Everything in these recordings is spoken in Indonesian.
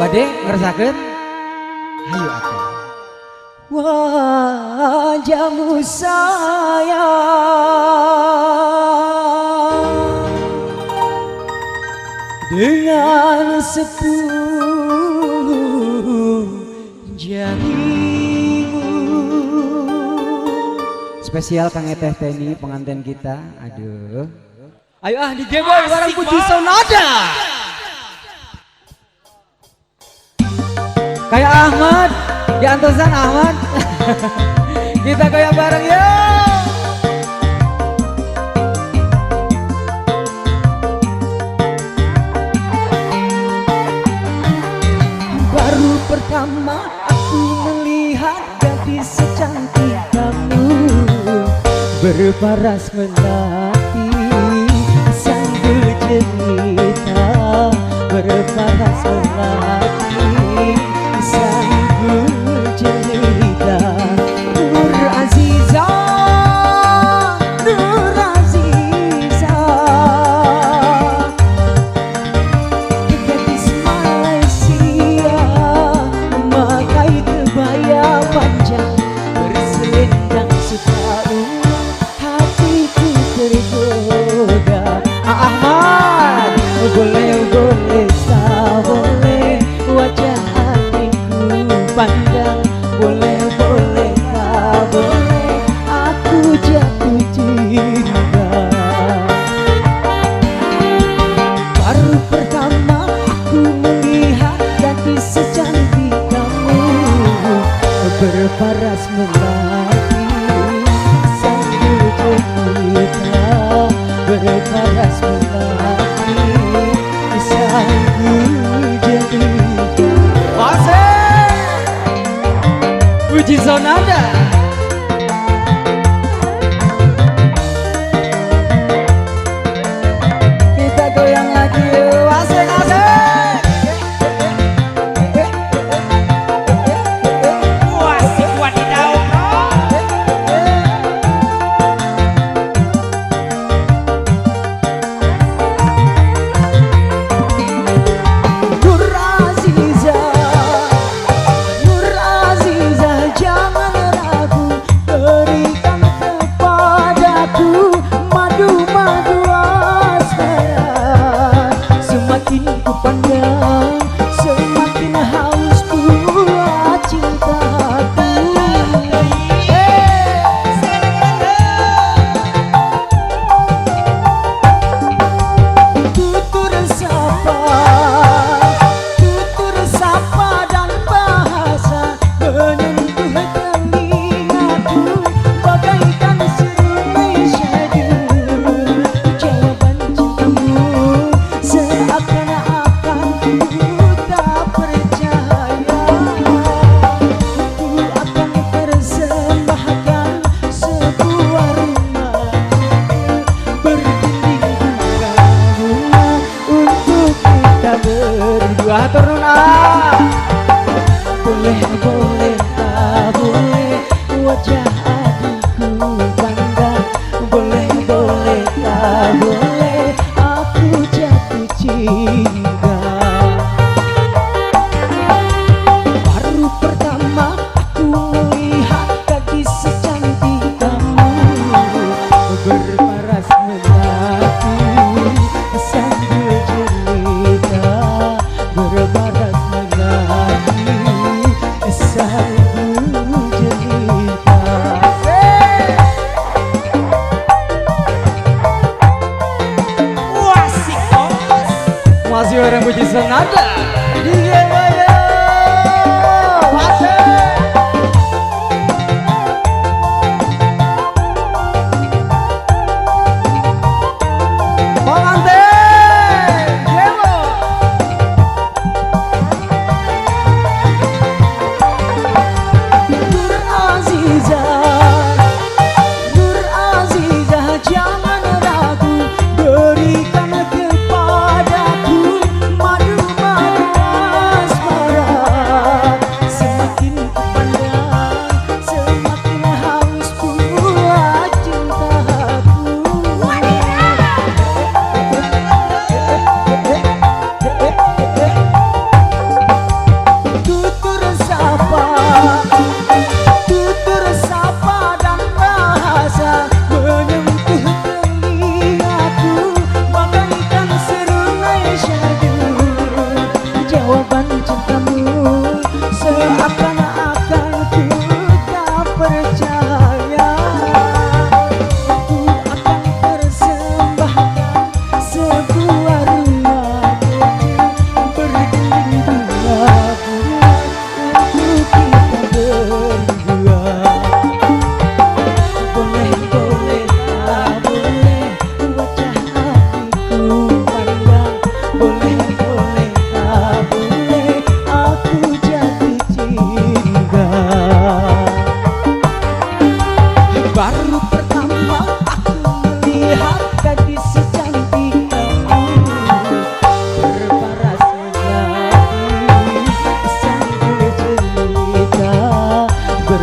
Bade ngerasakeun? Hayu atuh. Wajahmu sayang dengan 10 jarimu. Spesial Kang Eteh Teni pengantin kita. Aduh. Ayo di Boy barang Puji Sonada. Kayak Ahmad, di Antosan Ahmad. Kita goyang bareng yuk. Baru pertama aku melihat gadis secantik kamu, berparas melati sambil cerita, berparas melati sambil cerita. Nur Aziza, Nur Aziza, gadis Malaysia, memakai kebaya panjang, berselendang sutra, hatiku tergoda. Ahmad, Boleh tak boleh wajah hatiku pandang, boleh tak boleh aku jatuh cinta. Baru pertama aku melihat gadis secantik kamu, berparas melati sambil cerita, berparas melati sambil cerita. Puji Sonada. Kita goyang lagi yuk, asik-asik. Asik wadidaw. Nur Aziza, Nur Aziza, jangan ragu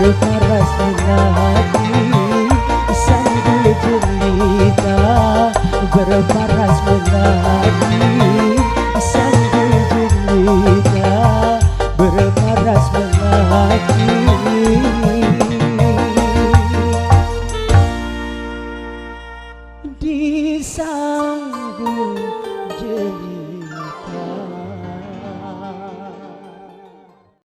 Rasulullah